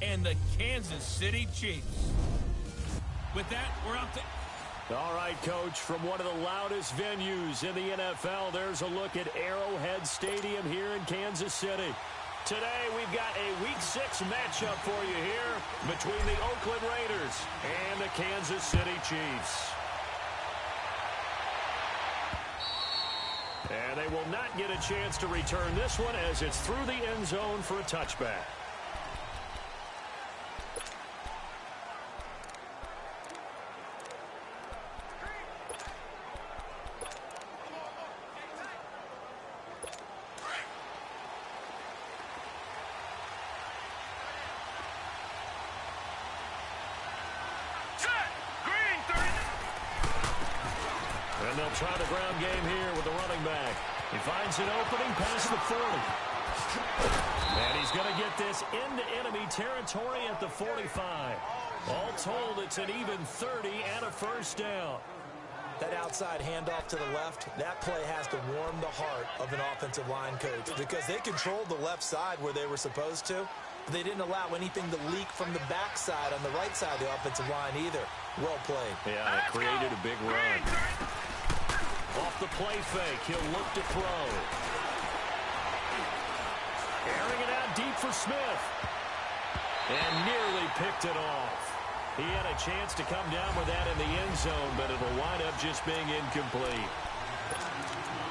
and the Kansas City Chiefs. With that, we're up to... All right, Coach, from one of the loudest venues in the NFL, there's a look at Arrowhead Stadium here in Kansas City. Today, we've got a Week 6 matchup for you here between the Oakland Raiders and the Kansas City Chiefs. And they will not get a chance to return this one as it's through the end zone for a touchback. And they'll try the ground game here with the running back. He finds an opening past the 40. And he's going to get this into enemy territory at the 45. All told, it's an even 30 and a first down. That outside handoff to the left, that play has to warm the heart of an offensive line coach because they controlled the left side where they were supposed to. But they didn't allow anything to leak from the backside on the right side of the offensive line either. Well played. Yeah, it created a big run. Off the play fake, he'll look to throw. Airing it out deep for Smith. And nearly picked it off. He had a chance to come down with that in the end zone, but it'll wind up just being incomplete.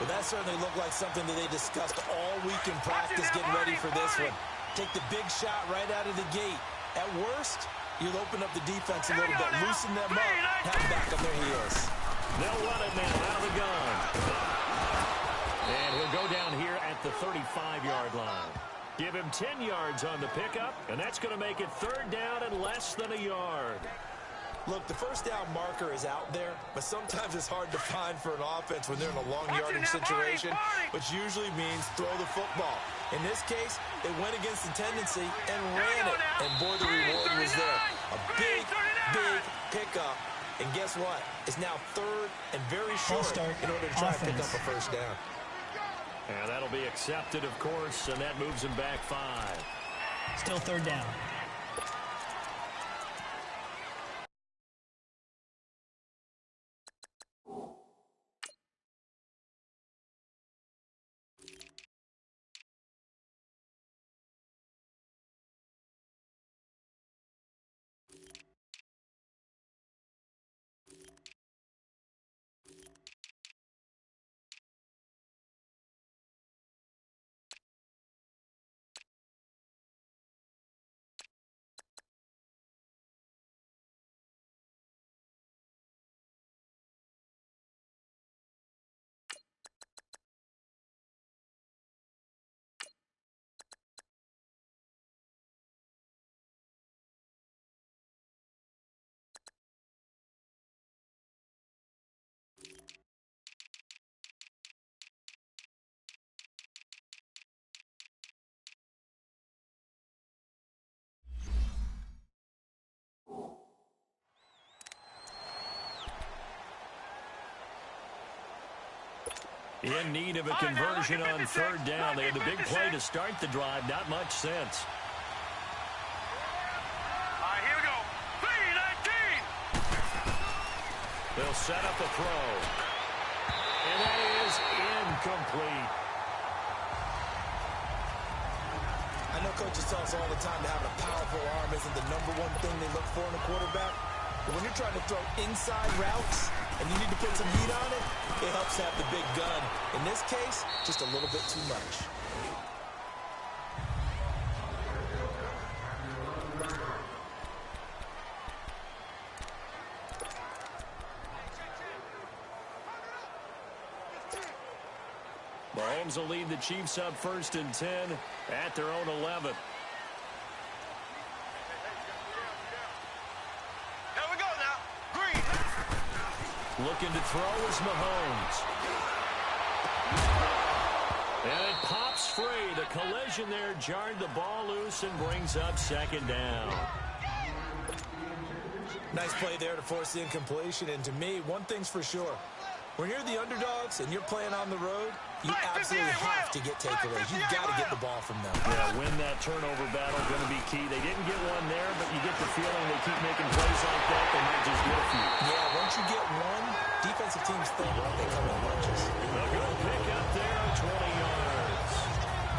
Well, that certainly looked like something that they discussed all week in practice getting ready for this one. Take the big shot right out of the gate. At worst, you'll open up the defense a little bit, loosen them up, have them back on their heels. They'll run it now out of the gun. And he'll go down here at the 35-yard line. Give him 10 yards on the pickup, and that's going to make it third down and less than a yard. Look, the first down marker is out there, but sometimes it's hard to find for an offense when they're in a long yardage situation, which usually means throw the football. In this case, they went against the tendency and ran it, and boy, the reward was there. A big, big pickup. And guess what? It's now third and very short in order to try to pick up a first down. And that'll be accepted, of course, and that moves him back 5. Still third down. In need of a conversion on third down. They had the big play to start the drive. Not much sense. All right, here we go. 3-19. They'll set up a throw. And that is incomplete. I know coaches tell us all the time that having a powerful arm isn't the #1 thing they look for in a quarterback. But when you're trying to throw inside routes and you need to put some heat on it, it helps to have the big gun. In this case, just a little bit too much. Mahomes will lead the Chiefs up 1st and 10 at their own 11. Looking to throw is Mahomes. And it pops free. The collision there jarred the ball loose and brings up 2nd down. Nice play there to force the incompletion. And to me, one thing's for sure. When you're the underdogs and you're playing on the road, you absolutely have to get takeaways. You've got to get the ball from them. Yeah, win that turnover battle. Going to be key. They didn't get one there, but you get the feeling they keep making plays like that, they might just get a few. Yeah, once you get one, defensive teams think they come in bunches. A good pick up there, 20 yards.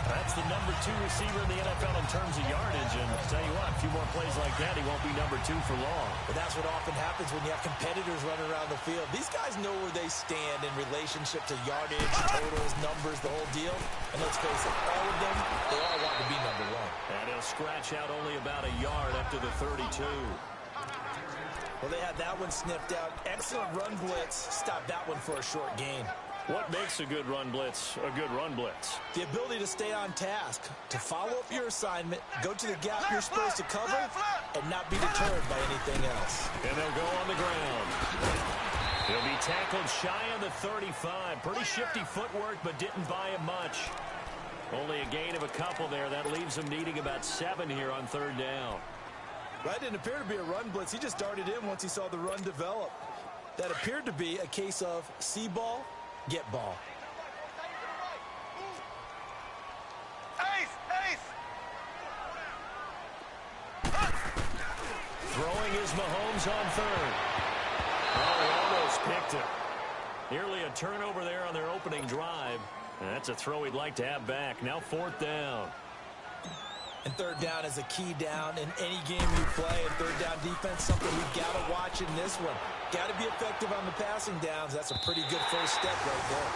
That's the number 2 receiver in the NFL in terms of yardage. And I'll tell you what, a few more plays like that, he won't be number 2 for long. But that's what often happens when you have competitors running around the field. These guys know where they stand in relationship to yardage, totals, numbers, the whole deal. And let's face it, all of them, they all want to be number 1. And he'll scratch out only about a yard up to the 32. Well, they had that one sniffed out. Excellent run blitz. Stopped that one for a short gain. What makes a good run blitz a good run blitz? The ability to stay on task, to follow up your assignment, go to the gap you're supposed to cover, and not be deterred by anything else. And they'll go on the ground. He'll be tackled shy of the 35. Pretty shifty footwork, but didn't buy him much. Only a gain of a couple there. That leaves him needing about 7 here on 3rd down. That didn't appear to be a run blitz. He just darted in once he saw the run develop. That appeared to be a case of see ball, get ball. Throwing is Mahomes on 3rd. Oh, he almost picked it. Nearly a turnover there on their opening drive. And that's a throw he'd like to have back. Now 4th down. And 3rd down is a key down in any game you play. And 3rd down defense, something we've got to watch in this one. Got to be effective on the passing downs. That's a pretty good first step right there.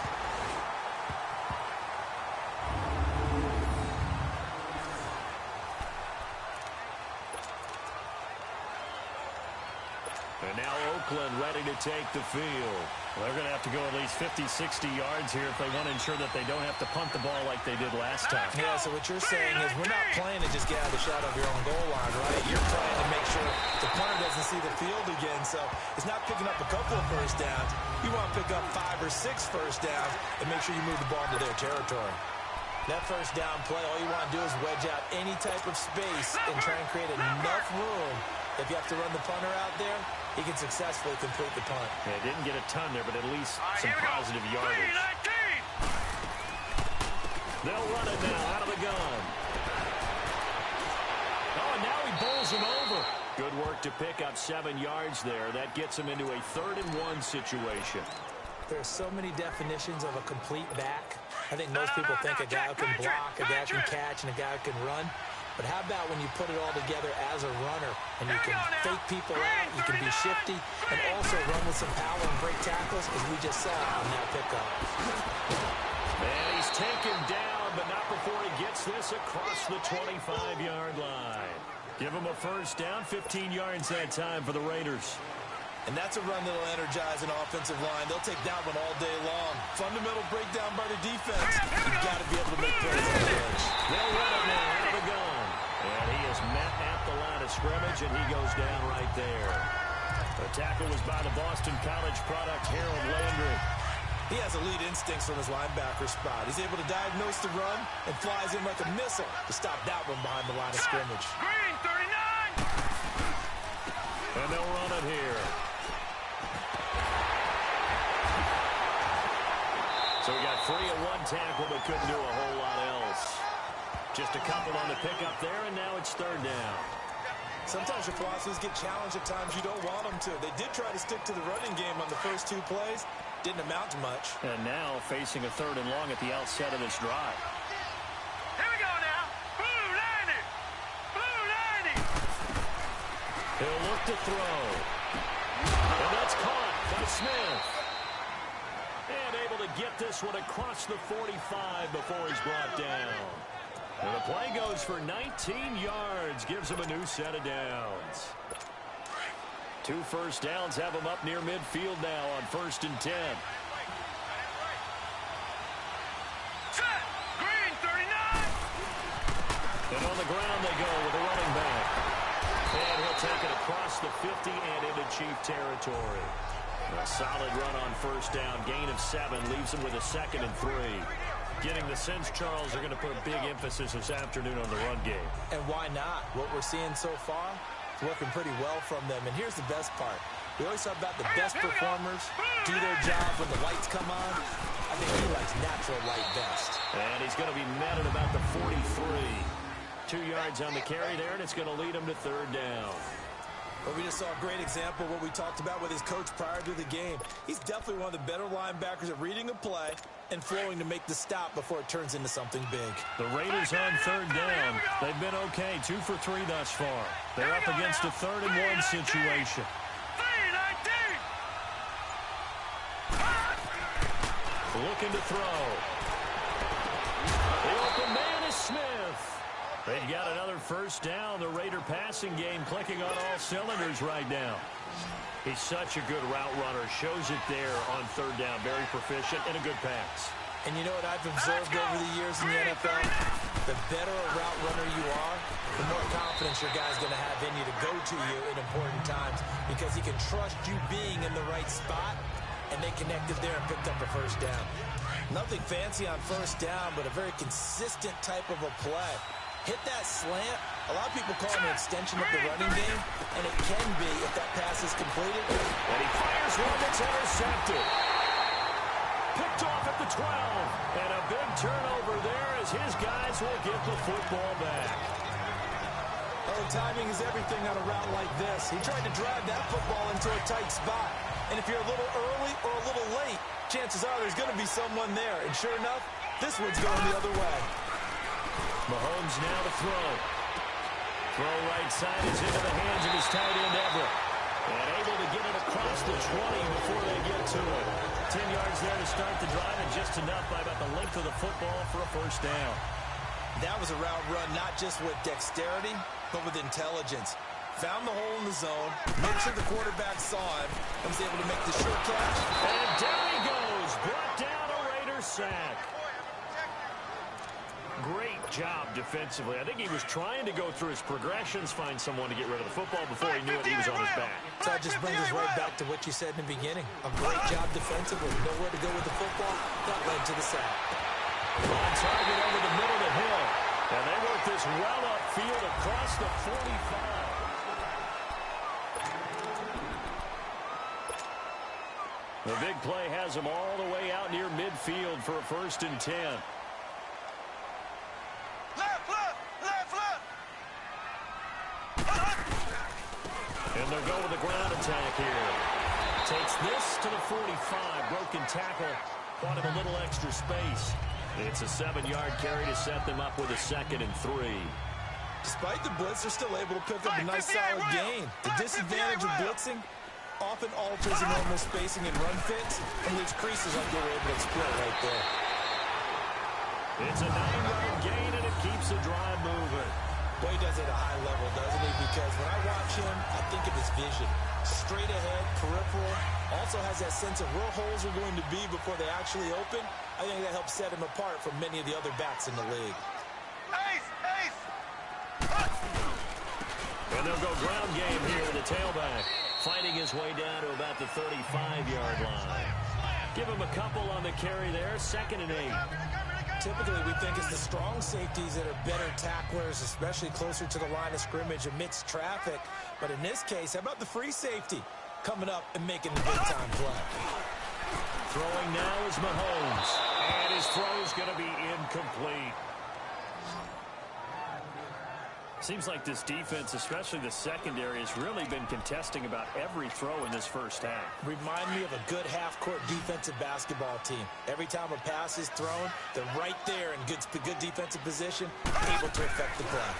And now Oakland ready to take the field. They're going to have to go at least 50, 60 yards here if they want to ensure that they don't have to punt the ball like they did last time. Yeah, so what you're saying is we're not playing to just get out of the shot of your own goal line, right? You're playing to make sure the punter doesn't see the field again. So it's not picking up a couple of first downs. You want to pick up 5 or 6 first downs and make sure you move the ball into their territory. That first down play, all you want to do is wedge out any type of space and try and create enough room. If you have to run the punter out there, he can successfully complete the punt. Yeah, didn't get a ton there, but at least some positive yardage. They'll run it now out of the gun. Oh, and now he bowls him over. Good work to pick up 7 yards there. That gets him into a 3rd and 1 situation. There are so many definitions of a complete back. I think most people think a guy who can block, a guy who can catch, and a guy who can run. But how about when you put it all together as a runner and you can fake people out, you can be shifty, and also run with some power and break tackles, as we just saw on that pickup. And he's taken down, but not before he gets this across the 25-yard line. Give him a first down, 15 yards that time for the Raiders. And that's a run that'll energize an offensive line. They'll take that one all day long. Fundamental breakdown by the defense. You've got to be able to make plays on the edge. They'll run it now out of the gun. And he is met at the line of scrimmage, and he goes down right there. The tackle was by the Boston College product, Harold Landry. He has elite instincts from his linebacker spot. He's able to diagnose the run and flies in like a missile to stop that one behind the line of scrimmage. Green, 39! And they'll run it here. So we got 3 at 1 tackle, but couldn't do a whole lot else. Just a couple on the pickup there, and now it's 3rd down. Sometimes your philosophies get challenged at times you don't want them to. They did try to stick to the running game on the first 2 plays. Didn't amount to much. And now facing a 3rd and long at the outset of this drive. Here we go now. Blue 90! Blue 90! He'll look to throw. And that's caught by Smith. And able to get this one across the 45 before he's brought down. And the play goes for 19 yards. Gives him a new set of downs. 2 first downs have him up near midfield now on 1st and 10. Set! Green, 39! And on the ground they go with the running back. And he'll take it across the 50 and into Chief territory. A solid run on 1st down. Gain of 7 leaves him with a 2nd and 3. Getting the sense, Charles, are going to put a big emphasis this afternoon on the run game. And why not? What we're seeing so far is working pretty well from them. And here's the best part. We always talk about the best performers do their job when the lights come on. I think he likes natural light best. And he's going to be met at about the 43. 2 yards on the carry there, and it's going to lead him to 3rd down. Well, we just saw a great example of what we talked about with his coach prior to the game. He's definitely one of the better linebackers at reading a play and flowing to make the stop before it turns into something big. The Raiders on 3rd down. They've been okay, 2 for 3 thus far. They're up against a 3rd and 1 situation. Looking to throw. The open man is Smith. They've got another 1st down. The Raider passing game clicking on all cylinders right now. He's such a good route runner. Shows it there on 3rd down. Very proficient and a good pass. And you know what I've observed over the years in the NFL? The better a route runner you are, the more confidence your guy's going to have in you to go to you in important times because he can trust you being in the right spot, and they connected there and picked up a 1st down. Nothing fancy on 1st down, but a very consistent type of a play. Hit that slant. A lot of people call it an extension of the running game, and it can be if that pass is completed. And he fires one that's intercepted. Picked off at the 12. And a big turnover there as his guys will get the football back. Oh, timing is everything on a route like this. He tried to drive that football into a tight spot. And if you're a little early or a little late, chances are there's going to be someone there. And sure enough, this one's going the other way. Mahomes now to throw. Throw right side is into the hands of his tight end, Everett. And able to get it across the 20 before they get to it. 10 yards there to start the drive, and just enough by about the length of the football for a 1st down. That was a route run not just with dexterity, but with intelligence. Found the hole in the zone, made sure the quarterback saw him, and was able to make the short catch. And down he goes. Brought down a Raider sack. Great job defensively. I think he was trying to go through his progressions, find someone to get rid of the football before he knew it, he was on his back. So it just brings us right back to what you said in the beginning. A great job defensively. Nowhere to go with the football. That led to the sack. On target over the middle of the hill. And they work this well upfield across the 45. The big play has him all the way out near midfield for a 1st and 10. And they'll go with the ground attack here. Takes this to the 45. Broken tackle. Bought him a little extra space. It's a 7-yard carry to set them up with a 2nd and 3. Despite the blitz, they're still able to pick up a nice solid gain. The disadvantage of blitzing often alters the normal spacing and run fits and leaves creases like they were able to exploit right there. It's a 9-yard gain, and it keeps the drive moving. Boy, he does it at a high level, doesn't he? Because when I watch him, I think of his vision. Straight ahead, peripheral. Also has that sense of where holes are going to be before they actually open. I think that helps set him apart from many of the other backs in the league. And they'll go ground game here with the tailback. Fighting his way down to about the 35-yard line. Give him a couple on the carry there. 2nd and 8. Typically, we think it's the strong safeties that are better tacklers, especially closer to the line of scrimmage amidst traffic. But in this case, how about the free safety coming up and making the big-time play? Throwing now is Mahomes. And his throw's going to be incomplete. Seems like this defense, especially the secondary, has really been contesting about every throw in this 1st half. Remind me of a good half-court defensive basketball team. Every time a pass is thrown, they're right there in good defensive position, able to affect the play.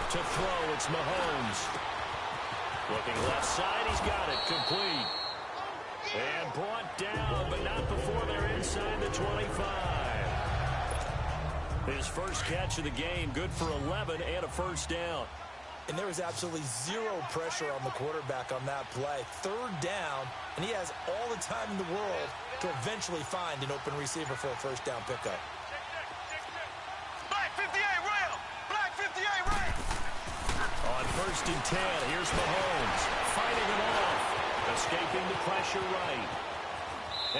To throw, it's Mahomes. Looking left side, he's got it. Complete. And brought down, but not before they're inside the 25. His first catch of the game, good for 11 and a 1st down. And there was absolutely zero pressure on the quarterback on that play. 3rd down, and he has all the time in the world to eventually find an open receiver for a 1st down pickup. Black 58 rail! Black 58 rail! On 1st and 10, here's Mahomes. Fighting him off. Escaping the pressure right.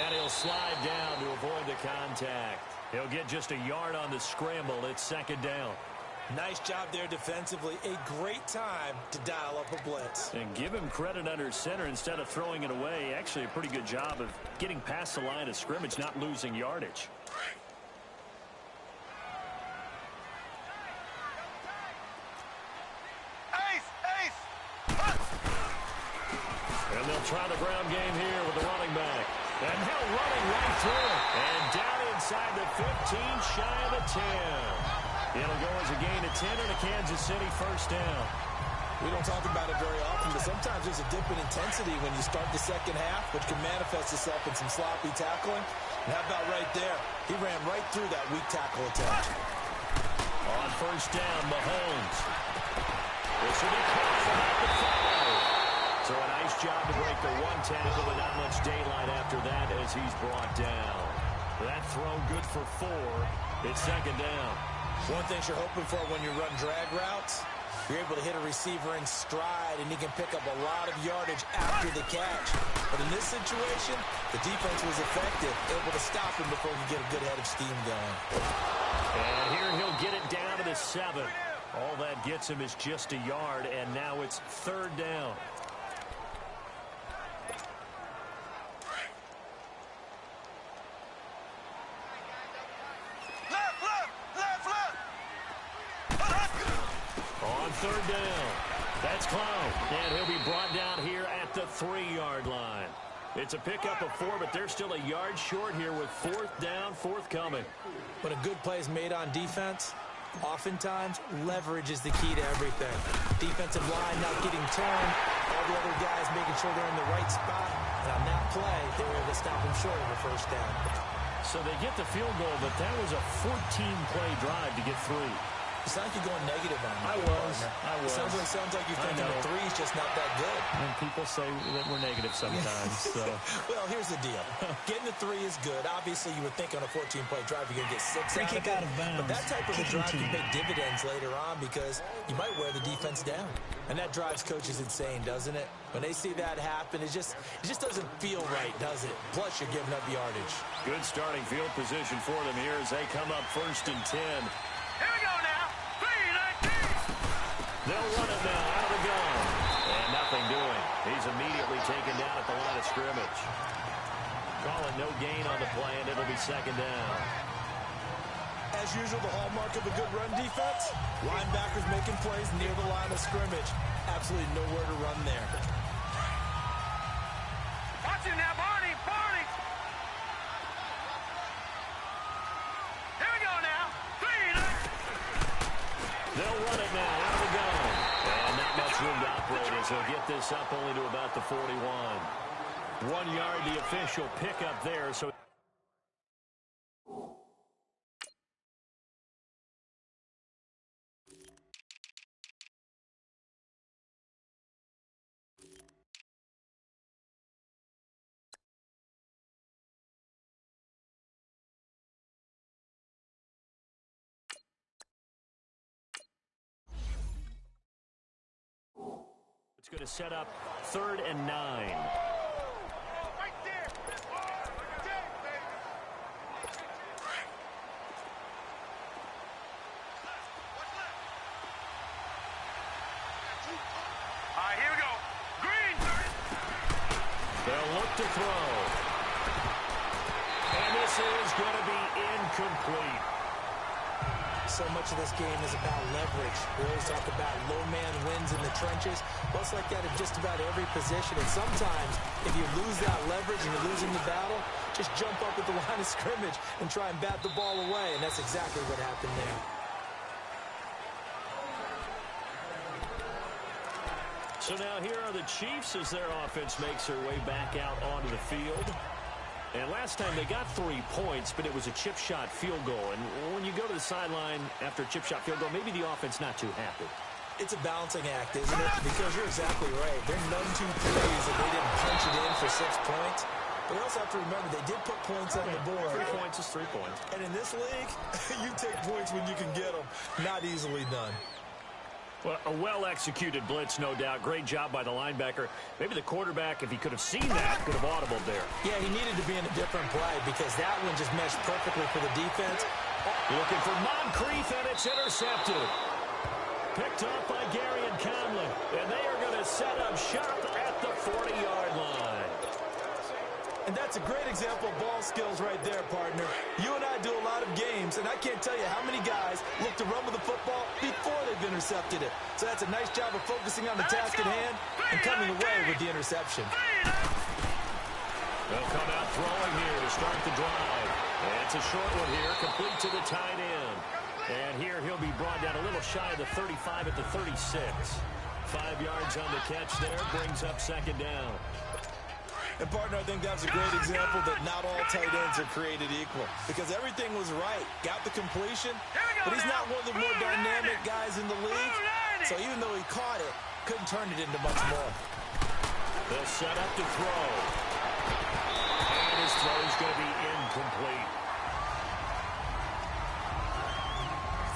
And he'll slide down to avoid the contact. He'll get just a yard on the scramble. It's 2nd down. Nice job there defensively. A great time to dial up a blitz. And give him credit under center instead of throwing it away. Actually, a pretty good job of getting past the line of scrimmage, not losing yardage. they'll try the ground game here with the running back. And now running right through it. And down inside the 15, shy of the 10. It'll go as a gain of 10 and a Kansas City first down. We don't talk about it very often, but sometimes there's a dip in intensity when you start the second half, which can manifest itself in some sloppy tackling. And how about right there? He ran right through that weak tackle attempt. On first down, Mahomes. This will be close about the 5. So a nice job to break the one tackle, but not much daylight after that as he's brought down. That throw good for 4. It's second down. One thing you're hoping for when you run drag routes, you're able to hit a receiver in stride, and he can pick up a lot of yardage after the catch. But in this situation, the defense was effective, able to stop him before he could get a good head of steam going. And here he'll get it down to the 7. All that gets him is just a yard, and now it's third down. Third down. That's Clown. And he'll be brought down here at the 3-yard line. It's a pickup of 4, but they're still a yard short here with fourth down, forthcoming. When a good play is made on defense, oftentimes leverage is the key to everything. Defensive line not getting turned, all the other guys making sure they're in the right spot. And on that play, they were able to stop him short of the first down. So they get the field goal, but that was a 14-play drive to get 3. It's not like you're going negative on me. I was. Sounds like you're thinking the 3 is just not that good. And people say that we're negative sometimes. So. Well, here's the deal. Getting the 3 is good. Obviously, you would think on a 14-play drive you're going to get 6 Free kick out of bounds. But that type of a drive can pay dividends later on because you might wear the defense down. And that drives coaches insane, doesn't it? When they see that happen, it just doesn't feel right, does it? Plus, you're giving up yardage. Good starting field position for them here as they come up first and 10. Here we go now. They'll run it now out of the gun. And nothing doing. He's immediately taken down at the line of scrimmage. Call it no gain on the play, and it'll be second down. As usual, the hallmark of a good run defense, linebackers making plays near the line of scrimmage. Absolutely nowhere to run there. Watch it now, Barney. Here we go now. 3. They'll run it now out of the gun. And not much room to operate as he'll get this up only to about the 41. 1 yard, the official pickup there. So it's going to set up 3rd and 9. Right there. All right, here we go. Green. They'll look to throw. And this is going to be incomplete. So much of this game is about leverage. We always talk about low man wins in the trenches. Well, it's like that in just about every position. And sometimes, if you lose that leverage and you're losing the battle, just jump up at the line of scrimmage and try and bat the ball away. And that's exactly what happened there. So now here are the Chiefs as their offense makes their way back out onto the field. And last time they got 3 points, but it was a chip shot field goal. And when you go to the sideline after a chip shot field goal, maybe the offense not too happy. It's a balancing act, isn't it? Because you're exactly right. They're none too pleased that they didn't punch it in for 6 points. But you also have to remember they did put points on the board. 3 points is 3 points. And in this league, you take points when you can get them. Not easily done. Well, a well-executed blitz, no doubt. Great job by the linebacker. Maybe the quarterback, if he could have seen that, could have audibled there. Yeah, he needed to be in a different play because that one just meshed perfectly for the defense. Looking for Moncrief, and it's intercepted. Picked up by Gary and Conley. And they are going to set up shop at the 40-yard line. And that's a great example of ball skills right there, partner. You and I do a lot of games, and I can't tell you how many guys look to run with the football before they've intercepted it. So that's a nice job of focusing on the task at hand and coming away with the interception. They'll come out throwing here to start the drive. And it's a short one here, complete to the tight end. And here he'll be brought down a little shy of the 35 at the 36. 5 yards on the catch there, brings up second down. And, partner, I think that's a great example that not all tight ends are created equal. Because everything was right. Got the completion, but he's not one of the more dynamic guys in the league. So even though he caught it, couldn't turn it into much more. They'll set up to throw. And his throw is going to be incomplete.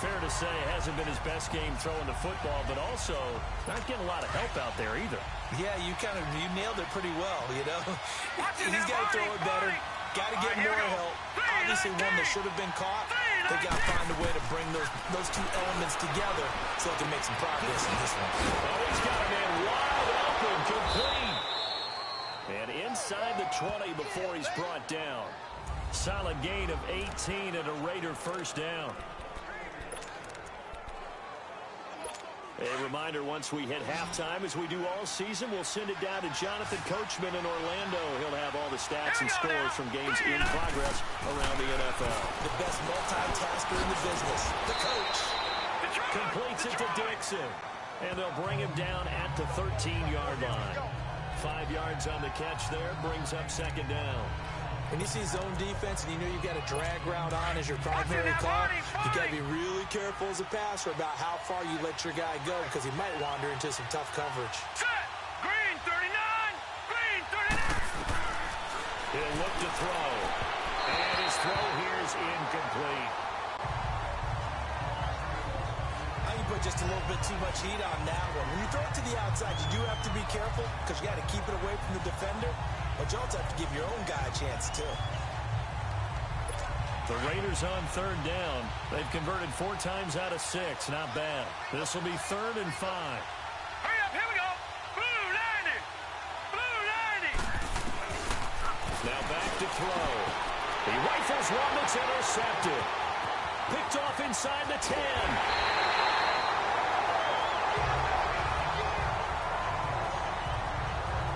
Fair to say, hasn't been his best game throwing the football, but also not getting a lot of help out there either. Yeah, you nailed it pretty well, you know. He's got to throw it better. Got to get more help. Obviously one that should have been caught. They got to find a way to bring those two elements together so they can make some progress in this one. Oh, he's got a man wide open, complete. And inside the 20 before he's brought down. Solid gain of 18 and a Raider first down. A reminder, once we hit halftime, as we do all season, we'll send it down to Jonathan Coachman in Orlando. He'll have all the stats and scores from games in progress around the NFL. The best multitasker in the business, the coach. Completes it to Dixon. And they'll bring him down at the 13-yard line. 5 yards on the catch there, brings up second down. When you see zone defense and you know you've got a drag route on as your primary call, you got to be really careful as a passer about how far you let your guy go because he might wander into some tough coverage. Set! Green 39! Green 39! He'll look to throw. And his throw here is incomplete. I can put just a little bit too much heat on that one. When you throw it to the outside, you do have to be careful because you got to keep it away from the defender. But you also have to give your own guy a chance, too. The Raiders on third down. They've converted 4 times out of 6. Not bad. This will be 3rd and 5. Hurry up, here we go! Blue 90! Blue 90! Now back to throw. He rifles one that's intercepted. Picked off inside the 10.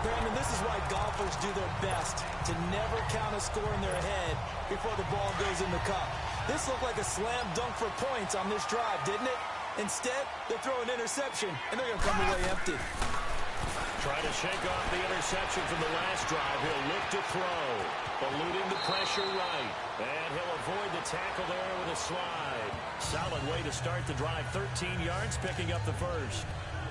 Brandon, this is why golfers do their best to never count a score in their head before the ball goes in the cup. This looked like a slam dunk for points on this drive, didn't it? Instead, they throw an interception, and they're going to come away empty. Trying to shake off the interception from the last drive. He'll look to throw. Eluding the pressure right. And he'll avoid the tackle there with a slide. Solid way to start the drive. 13 yards, picking up the first.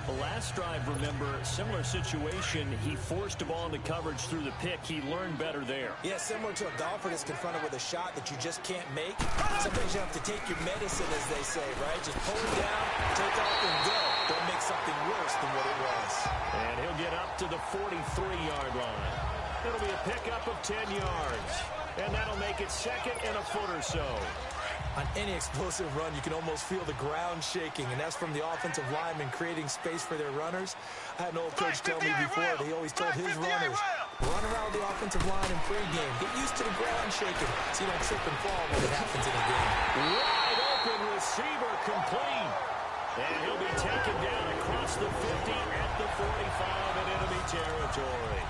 The last drive, remember, similar situation. He forced the ball into coverage through the pick. He learned better there. Yeah, similar to a golfer that's confronted with a shot that you just can't make. Sometimes you have to take your medicine, as they say, right? Just pull it down, take off, and go. Don't make something worse than what it was. And he'll get up to the 43-yard line. It'll be a pickup of 10 yards. And that'll make it 2nd and a foot or so. On any explosive run, you can almost feel the ground shaking, and that's from the offensive linemen creating space for their runners. I had an old coach tell me before that he always told his runners, run around the offensive line in pregame. Get used to the ground shaking so you don't trip and fall when it happens in a game. Wide open receiver complete. And he'll be taken down across the 50 at the 45 in enemy territory.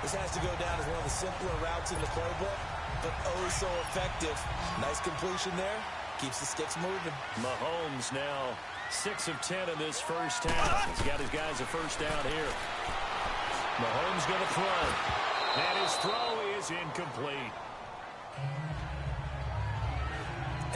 This has to go down as one of the simpler routes in the playbook, but oh so effective. Nice completion there. Keeps the sticks moving. Mahomes now 6 of 10 in this first half. He's got his guys a first down here. Mahomes going to throw. And his throw is incomplete.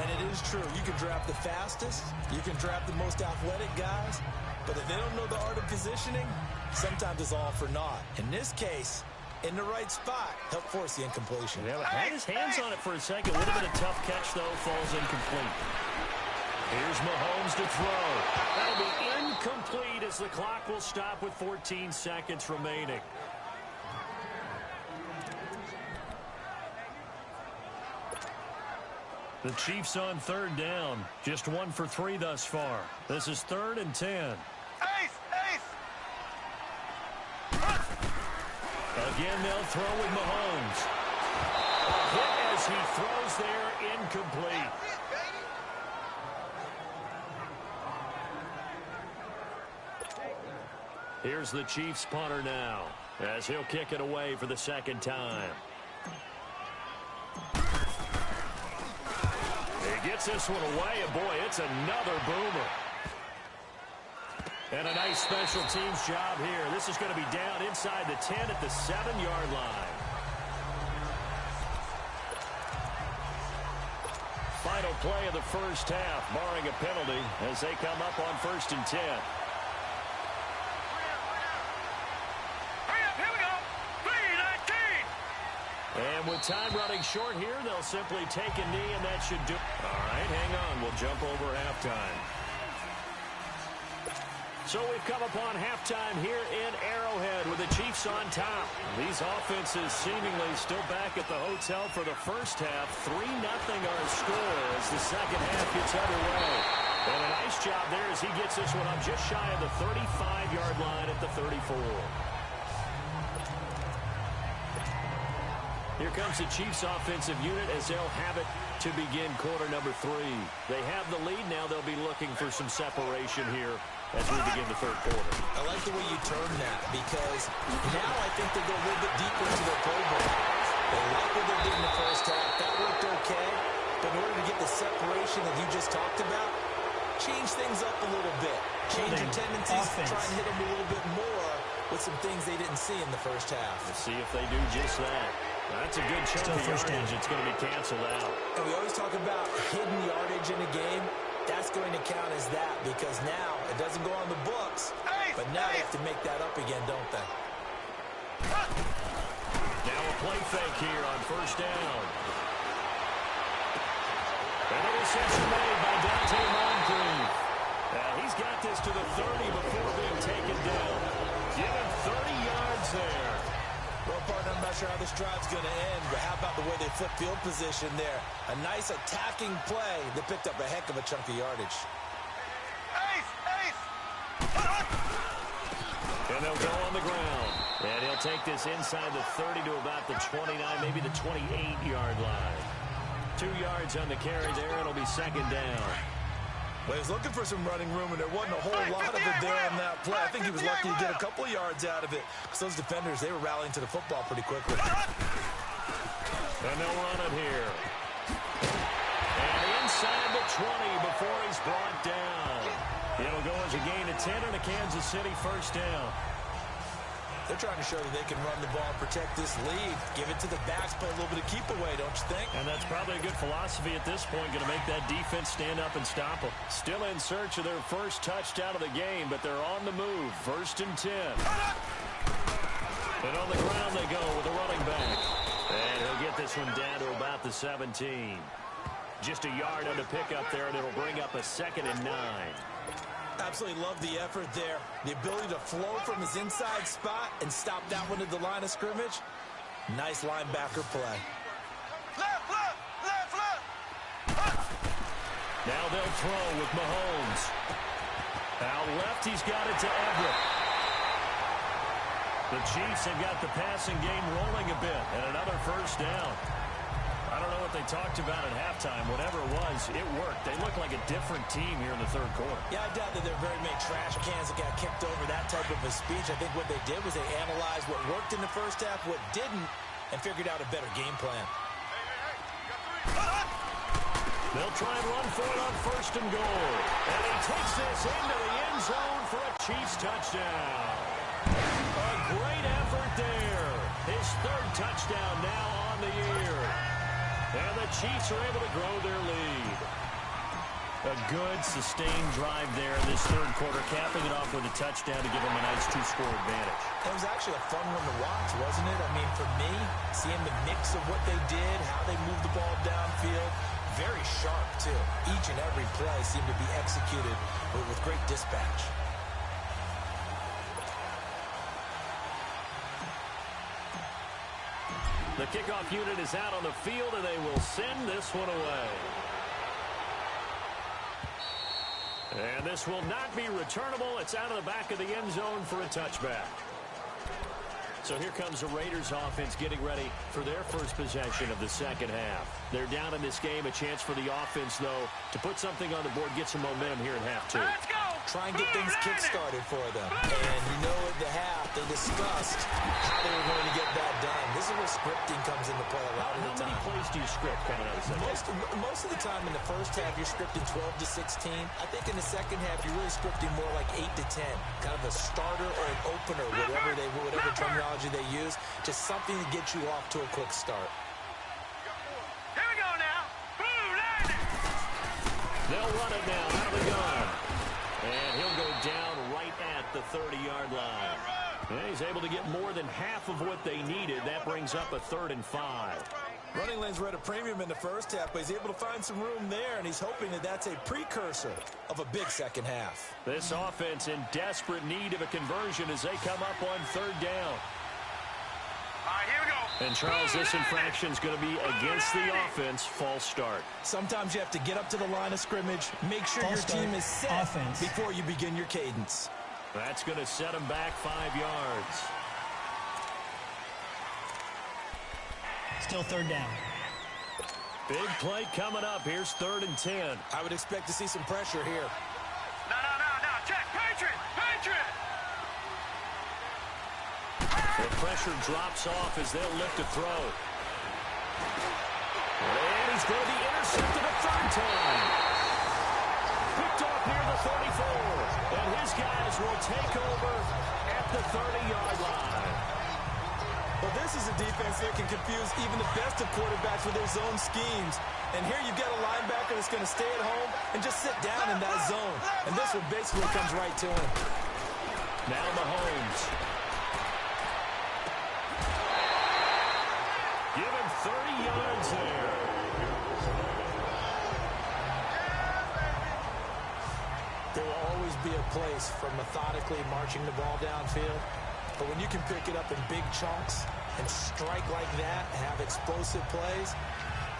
And it is true. You can draft the fastest. You can draft the most athletic guys. But if they don't know the art of positioning, sometimes it's all for naught. In this case, in the right spot, help force the incompletion. Yeah, had his hands on it for a second. Would have been a tough catch, though. Falls incomplete. Here's Mahomes to throw. That'll be incomplete as the clock will stop with 14 seconds remaining. The Chiefs on third down. Just 1 for 3 thus far. This is 3rd and 10. Ace! Ace! Again, they'll throw with Mahomes. A hit as he throws there, incomplete. Here's the Chiefs punter now, as he'll kick it away for the second time. He gets this one away, and boy, it's another boomer. And a nice special teams job here. This is going to be down inside the 10 at the 7-yard line. Final play of the first half, barring a penalty, as they come up on 1st and 10. And with time running short here, they'll simply take a knee, and that should do it. All right, hang on. We'll jump over halftime. So we've come upon halftime here in Arrowhead with the Chiefs on top. These offenses seemingly still back at the hotel for the first half. 3-0 our score as the second half gets underway. And a nice job there as he gets this one up just shy of the 35-yard line at the 34. Here comes the Chiefs offensive unit as they'll have it to begin quarter number 3. They have the lead. Now they'll be looking for some separation here as we begin the third quarter. I like the way you turn that because now I think they go a little bit deeper into their playbook. They like what they did in the first half. That worked okay. But in order to get the separation that you just talked about, change things up a little bit. Change your tendencies, try and hit them a little bit more with some things they didn't see in the first half. Let's see if they do just that. That's a good chunk of yardage. It's going to be canceled out. And we always talk about hidden yardage in a game. That's going to count as that because now it doesn't go on the books, but now they have to make that up again, don't they? Now a play fake here on 1st down. And an interception made by Dante Moncrief. He's got this to the 30 before being taken down. Give him 30 yards there. Well, partner, I'm not sure how this drive's going to end, but how about the way they flip field position there? A nice attacking play that picked up a heck of a chunk of yardage. And they'll go on the ground. And he'll take this inside the 30 to about the 29, maybe the 28-yard line. 2 yards on the carry there. It'll be second down. Well, he was looking for some running room, and there wasn't a whole lot of it there on that play. I think he was lucky to get a couple of yards out of it. So those defenders, they were rallying to the football pretty quickly. And they'll run it here. And inside the 20 before he's brought down. It'll go as a gain of 10 and a Kansas City first down. They're trying to show that they can run the ball and protect this lead. Give it to the backs, play a little bit of keep away, don't you think? And that's probably a good philosophy at this point, going to make that defense stand up and stop them. Still in search of their first touchdown of the game, but they're on the move. 1st and 10. And on the ground they go with a running back. And he'll get this one down to about the 17. Just a yard on the pickup there, and it'll bring up a 2nd and 9. Absolutely love the effort there. The ability to flow from his inside spot and stop that one at the line of scrimmage. Nice linebacker play. Now they'll throw with Mahomes. Out left, he's got it to Everett. The Chiefs have got the passing game rolling a bit, and another first down. I don't know what they talked about at halftime. Whatever it was, it worked. They look like a different team here in the third quarter. Yeah, I doubt that there are very many trash cans that got kicked over, that type of a speech. I think what they did was they analyzed what worked in the first half, what didn't, and figured out a better game plan. They'll try and run for it on 1st and goal. And he takes this into the end zone for a Chiefs touchdown. A great effort there. His 3rd touchdown now on the year. And the Chiefs are able to grow their lead. A good, sustained drive there in this third quarter, capping it off with a touchdown to give them a nice 2-score advantage. It was actually a fun one to watch, wasn't it? I mean, for me, seeing the mix of what they did, how they moved the ball downfield, very sharp, too. Each and every play seemed to be executed with great dispatch. The kickoff unit is out on the field, and they will send this one away. And this will not be returnable. It's out of the back of the end zone for a touchback. So here comes the Raiders offense getting ready for their first possession of the second half. They're down in this game. A chance for the offense, though, to put something on the board, get some momentum here in half two. Let's go. Try and get things kick-started for them. And you know at the half, they discussed how they were going to get that done. This is where scripting comes into play a lot of the time. How many plays do you script coming out of the second half? Most of the time in the first half, you're scripting 12 to 16. I think in the second half, you're really scripting more like 8 to 10. Kind of a starter or an opener, whatever terminology they use. Just something to get you off to a quick start. Here we go now. Blue line. They'll run it now out of the gun. And he'll go down right at the 30-yard line. And he's able to get more than half of what they needed. That brings up a 3rd and 5. Running lanes were at a premium in the first half, but he's able to find some room there, and he's hoping that that's a precursor of a big second half. This offense in desperate need of a conversion as they come up on 3rd down. All right, here we go. And Charles, this infraction's going to be against the offense. False start. Sometimes you have to get up to the line of scrimmage, make sure your team is set before you begin your cadence. That's going to set them back 5 yards. Still 3rd down. Big play coming up. Here's 3rd and 10. I would expect to see some pressure here. No. Check. Patriot. The pressure drops off as they'll lift a throw. And he's going to be intercepted a 3rd time. Picked off near the 34. And his guys will take over at the 30-yard line. Well, this is a defense that can confuse even the best of quarterbacks with their zone schemes. And here you've got a linebacker that's going to stay at home and just sit down in that zone. And this one basically comes right to him. Now Mahomes. Give him 30 yards there. There will always be a place for methodically marching the ball downfield. But when you can pick it up in big chunks and strike like that, have explosive plays,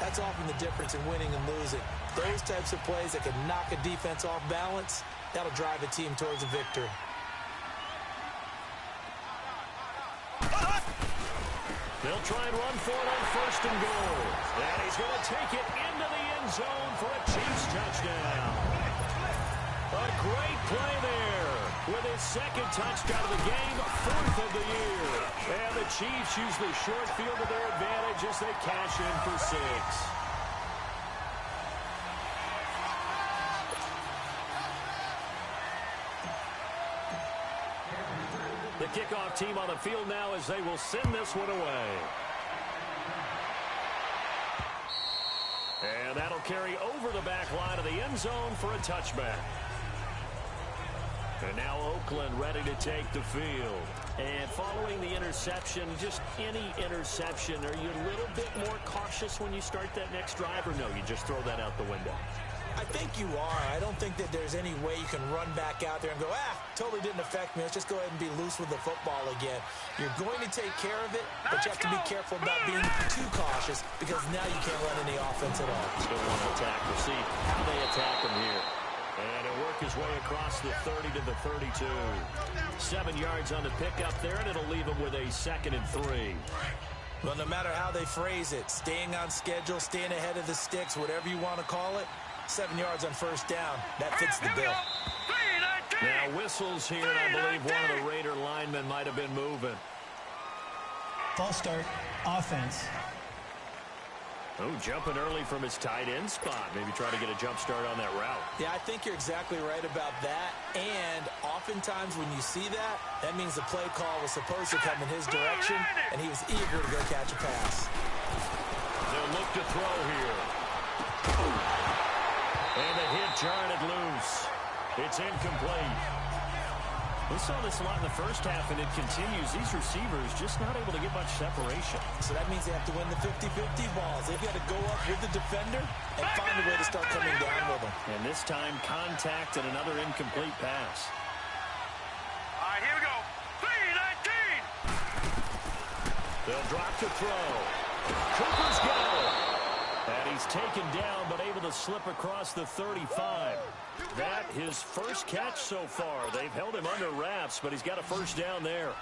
that's often the difference in winning and losing. Those types of plays that can knock a defense off balance, that'll drive a team towards a victory. They'll try and run for it on 1st and goal. And he's going to take it into the end zone for a Chiefs touchdown. A great play there with his 2nd touchdown of the game, 4th of the year. And the Chiefs use the short field to their advantage as they cash in for 6. The kickoff team on the field now as they will send this one away. And that'll carry over the back line of the end zone for a touchback. And now Oakland ready to take the field. And following the interception, just any interception, are you a little bit more cautious when you start that next drive, or no, you just throw that out the window? I think you are. I don't think that there's any way you can run back out there and go, totally didn't affect me. Let's just go ahead and be loose with the football again. You're going to take care of it, but you have to be careful about being too cautious because now you can't run any offense at all. Still want to attack. We'll see how they attack him here. And he'll work his way across the 30 to the 32. 7 yards on the pickup there, and it'll leave him with a 2nd and 3. Well, no matter how they phrase it, staying on schedule, staying ahead of the sticks, whatever you want to call it, 7 yards on 1st down. That fits the bill. Now whistles here, and I believe one of the Raider linemen might have been moving. False start, offense. Oh, jumping early from his tight end spot. Maybe try to get a jump start on that route. Yeah, I think you're exactly right about that. And oftentimes when you see that, that means the play call was supposed to come in his direction, and he was eager to go catch a pass. They'll look to throw here. And the hit jarred it loose. It's incomplete. We saw this a lot in the first half, and it continues. These receivers just not able to get much separation. So that means they have to win the 50-50 balls. They've got to go up with the defender and find a way to start coming down with them. And this time, contact and another incomplete pass. All right, here we go. 3-19. They'll drop to throw. Cooper's got it. And he's taken down, but able to slip across the 35. That his first catch so far. They've held him under wraps, but he's got a 1st down there.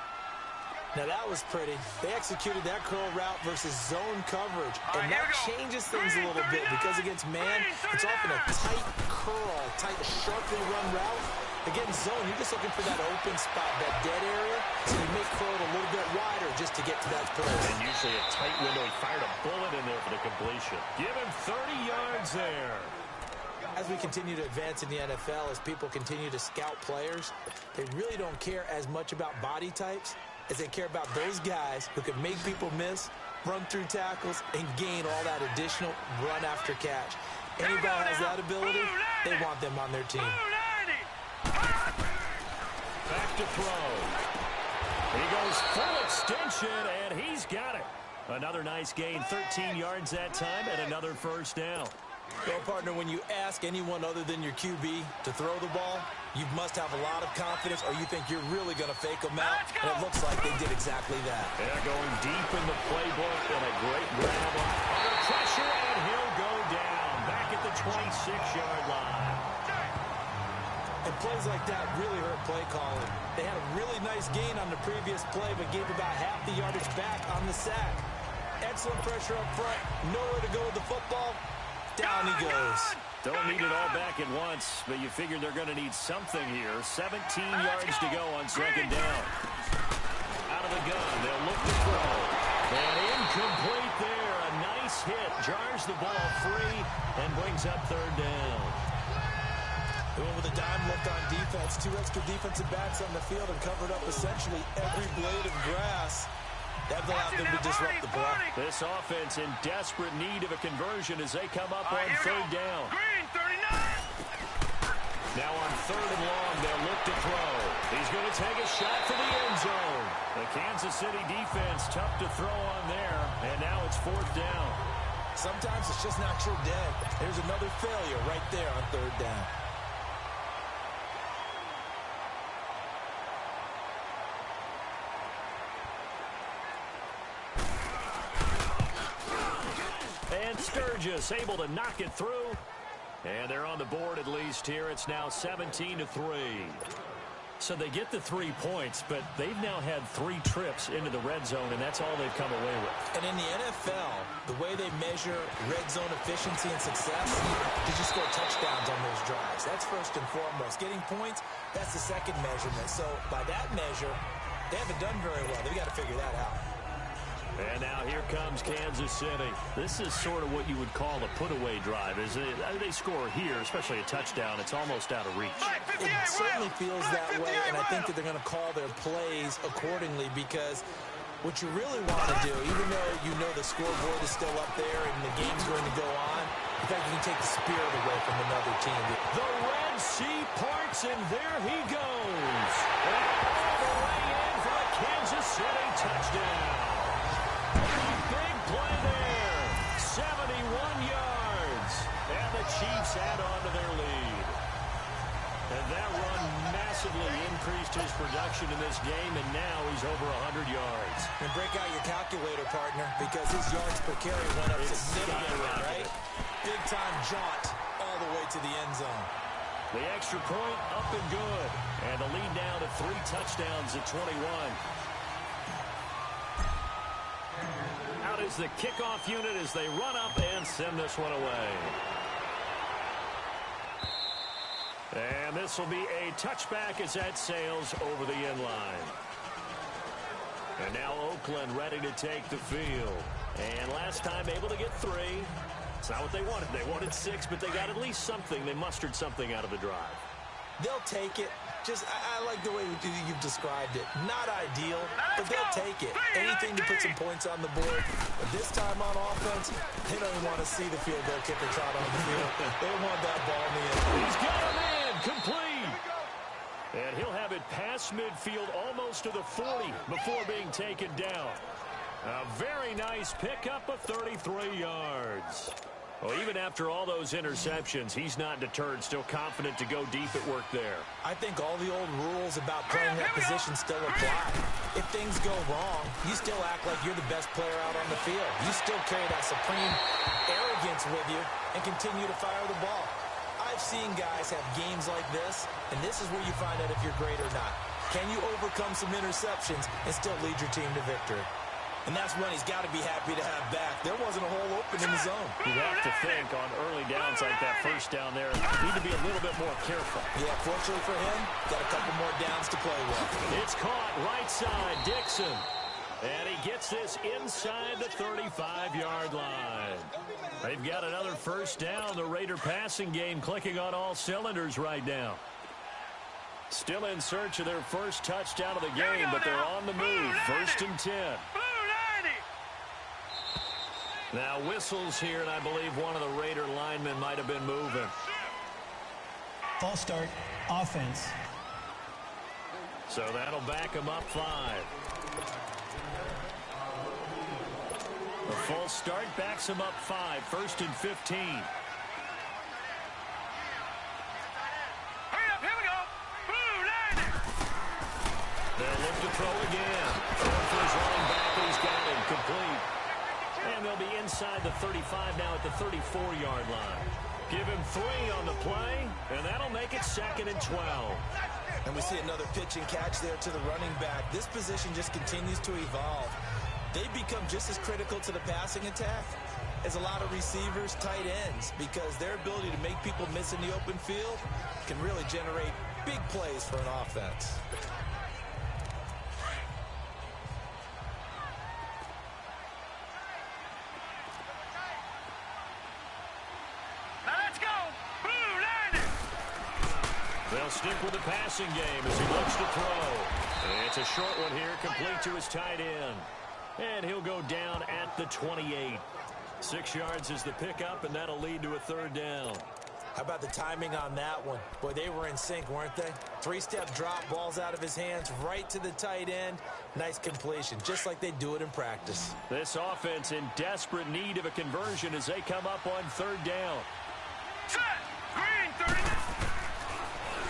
Now that was pretty. They executed that curl route versus zone coverage, and that changes things a little bit because against man, it's often a tight curl, tight, sharply run route. Against zone, you're just looking for that open spot, that dead area, so you make curl a little bit wider just to get to that place. And usually a tight window. He fired a bullet in there for the completion. Give him 30 yards there. As we continue to advance in the NFL, as people continue to scout players, they really don't care as much about body types as they care about those guys who can make people miss, run through tackles, and gain all that additional run after catch. Anybody has that ability, they want them on their team. Back to throw. He goes full extension, and he's got it. Another nice gain, 13 yards that time, and another first down. Well, partner, when you ask anyone other than your QB to throw the ball, you must have a lot of confidence, or you think you're really going to fake them out, and it looks like they did exactly that. Yeah, going deep in the playbook, and a great grab under pressure, and he'll go down back at the 26-yard line. And plays like that really hurt play calling. They had a really nice gain on the previous play, but gave about half the yardage back on the sack. Excellent pressure up front, nowhere to go with the football. Down he goes. Don't need it all back at once, but you figure they're going to need something here. 17 yards to go on second down. Out of the gun, they'll look to throw. And incomplete there. A nice hit. Jars the ball free and brings up third down. They went with a dime look on defense. 2 extra defensive backs on the field and covered up essentially every blade of grass. That allowed them to disrupt the play. This offense in desperate need of a conversion as they come up on third down. Now on third and long, they'll look to throw. He's going to take a shot for the end zone. The Kansas City defense tough to throw on there, and now it's fourth down. Sometimes it's just not your day. There's another failure right there on third down. And Sturgis able to knock it through. And they're on the board at least here. It's now 17-3. So they get the 3 points, but they've now had 3 trips into the red zone, and that's all they've come away with. And in the NFL, the way they measure red zone efficiency and success, did you score touchdowns on those drives? That's first and foremost. Getting points, that's the second measurement. So by that measure, they haven't done very well. They've got to figure that out. And now here comes Kansas City. This is sort of what you would call a put-away drive. Is it? They score here, especially a touchdown. It's almost out of reach. It certainly feels that way, and I think that they're going to call their plays accordingly because what you really want to do, even though you know the scoreboard is still up there and the game's going to go on, in fact, you can take the spirit away from another team. The Red Sea parts, and there he goes. And all the way in for a Kansas City touchdown. Big play there. 71 yards. And the Chiefs add on to their lead. And that run massively increased his production in this game, and now he's over 100 yards. And break out your calculator, partner, because his yards per carry went up significantly, right? Big-time jaunt all the way to the end zone. The extra point up and good. And the lead now to 3 touchdowns at 21. Out is the kickoff unit as they run up and send this one away. And this will be a touchback as that sails over the end line. And now Oakland ready to take the field. And last time able to get 3. It's not what they wanted. They wanted 6, but they got at least something. They mustered something out of the drive. They'll take it. Just, I like the way you've described it. Not ideal, but they'll take it. Anything to put some points on the board. But this time on offense, they don't even want to see the field goal kicker trot on the field. They want that ball in the end. He's got him in. Complete. And he'll have it past midfield almost to the 40 before being taken down. A very nice pickup of 33 yards. Well, even after all those interceptions, he's not deterred, still confident to go deep at work there. I think all the old rules about playing that position still apply. If things go wrong, you still act like you're the best player out on the field. You still carry that supreme arrogance with you and continue to fire the ball. I've seen guys have games like this, and this is where you find out if you're great or not. Can you overcome some interceptions and still lead your team to victory? And that's one he's got to be happy to have back. There wasn't a hole open in the zone. You have to think on early downs like that first down there, need to be a little bit more careful. Yeah, fortunately for him, got a couple more downs to play with. It's caught right side, Dixon. And he gets this inside the 35-yard line. They've got another first down. The Raider passing game clicking on all cylinders right now. Still in search of their first touchdown of the game, but they're on the move. First and 10. Now whistles here, and I believe one of the Raider linemen might have been moving. False start, offense. So that'll back him up 5. The false start backs him up 5. First and 15. They'll look to throw again. First running back, he's got him complete. And they'll be inside the 35 now at the 34-yard line. Give him 3 on the play, and that'll make it second and 12. And we see another pitch and catch there to the running back. This position just continues to evolve. They become just as critical to the passing attack as a lot of receivers, tight ends, because their ability to make people miss in the open field can really generate big plays for an offense. They'll stick with the passing game as he looks to throw. It's a short one here, complete to his tight end. And he'll go down at the 28. 6 yards is the pickup, and that'll lead to a third down. How about the timing on that one? Boy, they were in sync, weren't they? 3-step drop, balls out of his hands, right to the tight end. Nice completion, just like they do it in practice. This offense in desperate need of a conversion as they come up on third down. Set! Green 30.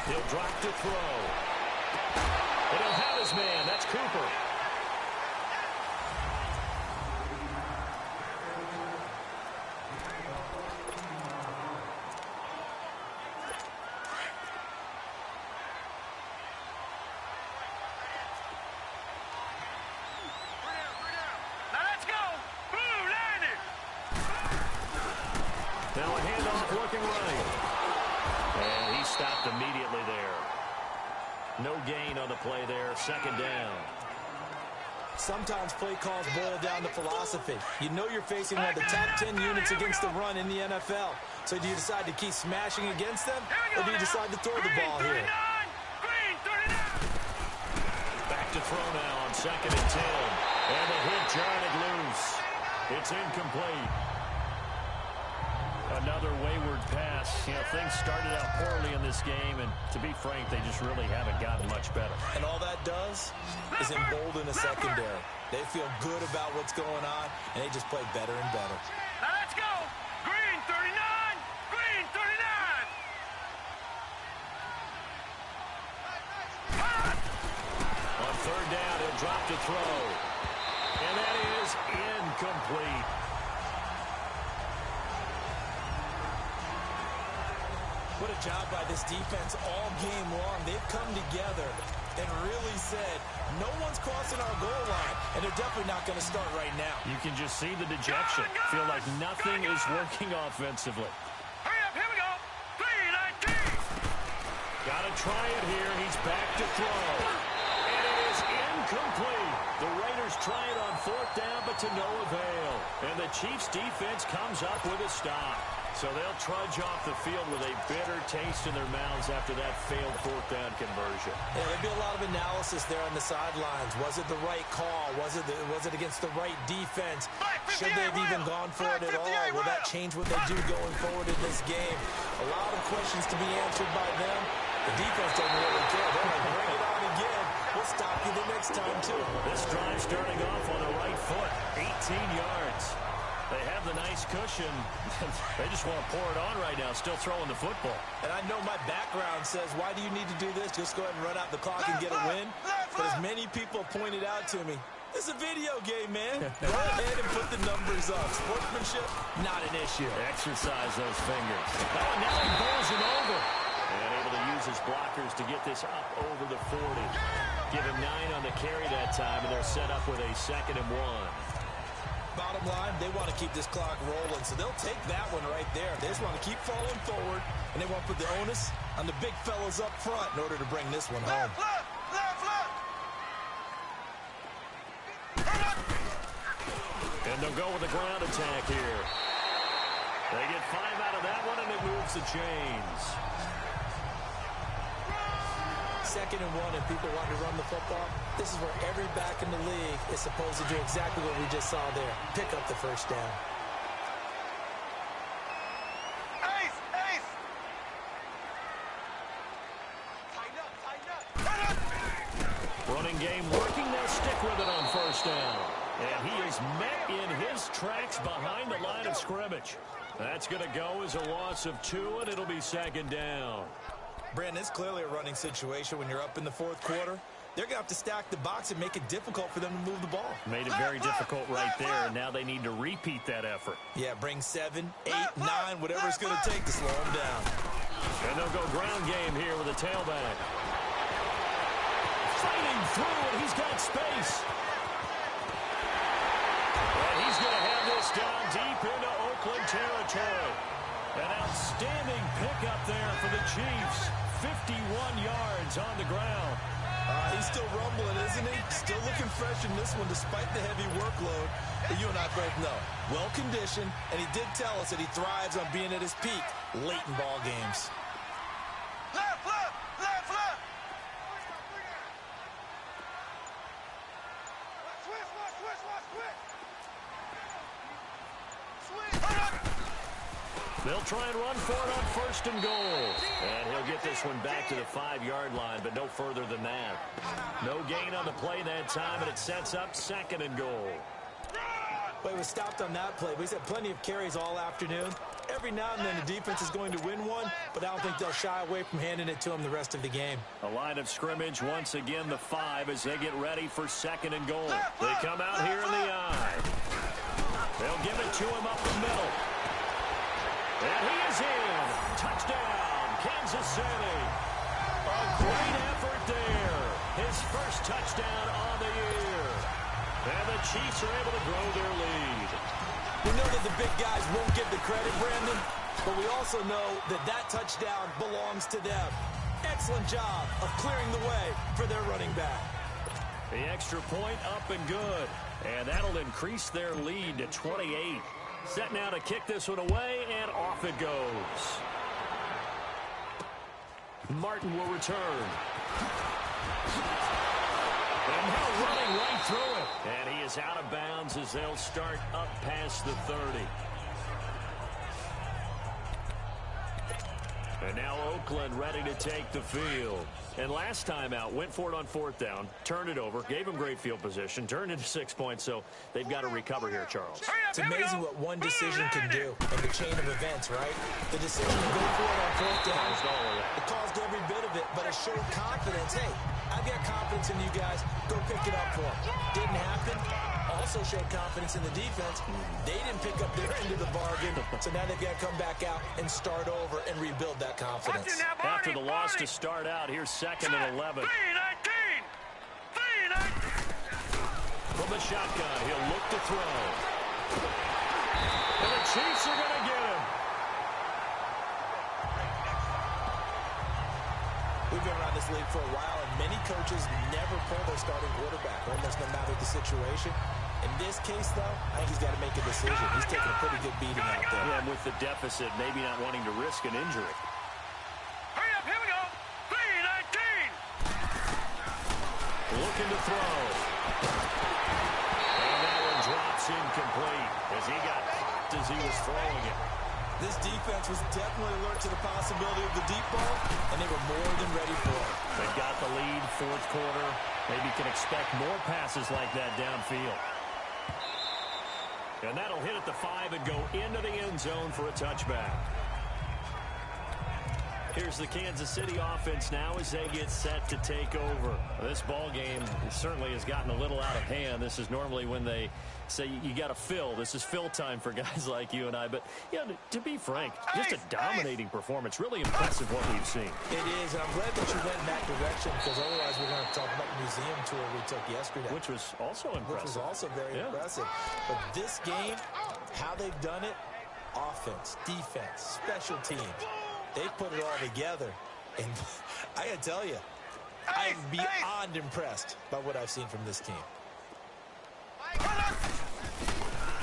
He'll drop to throw. And he'll have his man. That's Cooper. Now let's go. Blue landed. Now a handoff looking right. And he stopped immediately there. No gain on the play there. Second down. Sometimes play calls boil down to philosophy. You know you're facing one of the top 10 units against the run in the NFL. So do you decide to keep smashing against them, or do you decide to throw the ball here? Green 39. Back to throw now on second and 10. And the hit jarred it loose. It's incomplete. Another wayward pass. You know, things started out poorly in this game, and to be frank, they just really haven't gotten much better. And all that does is embolden the secondary. They feel good about what's going on, and they just play better and better. Now let's go. Green 39. Green 39. On third down, he'll drop to throw. And that is incomplete. What a job by this defense all game long. They've come together and really said, no one's crossing our goal line, and they're definitely not going to start right now. You can just see the dejection. Feel like nothing is working offensively. Hurry up. Here we go. 319. Got to try it here. He's back to throw. And it is incomplete. The Raiders try it on fourth down, but to no avail. And the Chiefs' defense comes up with a stop. So they'll trudge off the field with a bitter taste in their mouths after that failed fourth down conversion. Yeah, there'd be a lot of analysis there on the sidelines. Was it the right call? Was it against the right defense? Should they have even gone for it at all? Will that change what they do going forward in this game? A lot of questions to be answered by them. The defense doesn't really care. They're like, bring it on again. We'll stop you the next time, too. This drive starting off on the right foot. 18 yards. They have the nice cushion. They just want to pour it on right now, still throwing the football. And I know my background says, why do you need to do this? Just go ahead and run out the clock and get a win. But as many people have pointed out to me, it's a video game, man. Go ahead and put the numbers up. Sportsmanship, not an issue. Exercise those fingers. Oh, now he bowls him over. And able to use his blockers to get this up over the 40. Give him 9 on the carry that time, and they're set up with a 2nd and 1. Bottom line, they want to keep this clock rolling, so they'll take that one right there. They just want to keep falling forward, and they want to put the onus on the big fellas up front in order to bring this one home. And they'll go with the ground attack here. They get 5 out of that one, and it moves the chains. 2nd and 1, and people want to run the football. This is where every back in the league is supposed to do exactly what we just saw there. Pick up the first down. Ace! Ace! Tighten up! Running game working. They'll stick with it on first down. And he is met in his tracks behind the line of scrimmage. That's going to go as a loss of 2, and it'll be 2nd down. Brandon, it's clearly a running situation when you're up in the 4th quarter. They're going to have to stack the box and make it difficult for them to move the ball. Made it very difficult right there, and now they need to repeat that effort. Yeah, bring 7, 8, 9, whatever it's going to take to slow them down. And they'll go ground game here with a tailback. Fighting through, and he's got space. And he's going to have this down deep into Oakland territory. An outstanding pickup there for the Chiefs. 51 yards on the ground. He's still rumbling, isn't he? Still looking fresh in this one despite the heavy workload that you and I both know. Well-conditioned, and he did tell us that he thrives on being at his peak late in ball games. Left, left, left, left! Switch, switch, switch, switch! They'll try and run for it on 1st and goal. And he'll get this one back to the 5-yard line, but no further than that. No gain on the play that time, and it sets up 2nd and goal. But he was stopped on that play. But he's had plenty of carries all afternoon. Every now and then the defense is going to win one, but I don't think they'll shy away from handing it to him the rest of the game. A line of scrimmage, once again the 5 as they get ready for 2nd and goal. They come out here in the eye. They'll give it to him up the middle. And he is in. Touchdown, Kansas City. A great effort there. His first touchdown on the year. And the Chiefs are able to grow their lead. We know that the big guys won't get the credit, Brandon, but we also know that that touchdown belongs to them. Excellent job of clearing the way for their running back. The extra point up and good. And that'll increase their lead to 28. Set now to kick this one away, and off it goes. Martin will return. And now running right through it. And he is out of bounds as they'll start up past the 30. And now Oakland ready to take the field. And last time out, went for it on 4th down, turned it over, gave them great field position, turned into 6 points, so they've got to recover here, Charles. It's amazing what one decision can do in the chain of events, right? The decision to go for it on 4th down, it caused every bit of it, but it showed confidence. Hey, I've got confidence in you guys. Go pick it up for them. Didn't happen. Also showed confidence in the defense. They didn't pick up their end of the bargain, so now they've got to come back out and start over and rebuild that confidence. After the loss to start out, here's 2nd and 11. From the shotgun, he'll look to throw. And the Chiefs are going to get him. We've been around this league for a while, and many coaches never pull their starting quarterback, almost no matter the situation. In this case, though, I think he's got to make a decision. He's taking a pretty good beating out there. Yeah, and with the deficit, maybe not wanting to risk an injury. Hurry up, here we go. 3-19. Looking to throw. And that one drops incomplete as he got popped as he was throwing it. This defense was definitely alert to the possibility of the deep ball, and they were more than ready for it. They got the lead, 4th quarter. Maybe can expect more passes like that downfield. And that'll hit at the 5 and go into the end zone for a touchback. Here's the Kansas City offense now as they get set to take over. This ball game certainly has gotten a little out of hand. This is normally when they say you got to fill. This is fill time for guys like you and I. But, yeah, to be frank, just a dominating performance. Really impressive what we've seen. It is, and I'm glad that you went in that direction because otherwise we're going to talk about the museum tour we took yesterday. Which was also impressive. Which was also very impressive. But this game, how they've done it, offense, defense, special teams, they put it all together. And I got to tell you, I'm beyond impressed by what I've seen from this team.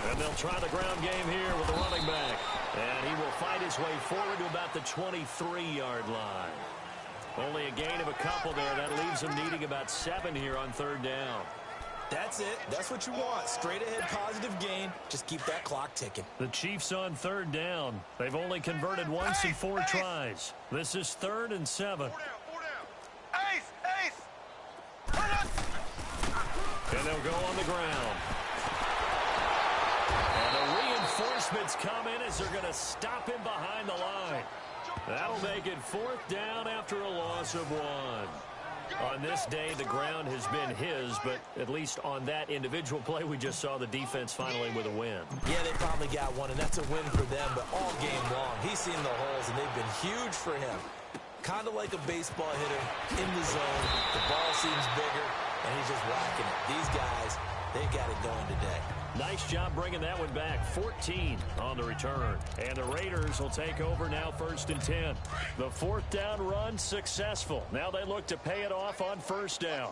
And they'll try the ground game here with the running back. And he will fight his way forward to about the 23-yard line. Only a gain of a couple there. That leaves him needing about 7 here on third down. That's it. That's what you want. Straight ahead positive gain. Just keep that clock ticking. The Chiefs on third down. They've only converted once in 4 tries. This is 3rd and 7. And they'll go on the ground. And the reinforcements come in as they're going to stop him behind the line. That'll make it 4th down after a loss of 1. On this day, the ground has been his, but at least on that individual play, we just saw the defense finally with a win. Yeah, they probably got one, and that's a win for them, but all game long, he's seen the holes, and they've been huge for him. Kind of like a baseball hitter in the zone. The ball seems bigger, and he's just whacking it. These guys, they got it going today. Nice job bringing that one back. 14 on the return. And the Raiders will take over now 1st and 10. The 4th down run successful. Now they look to pay it off on 1st down.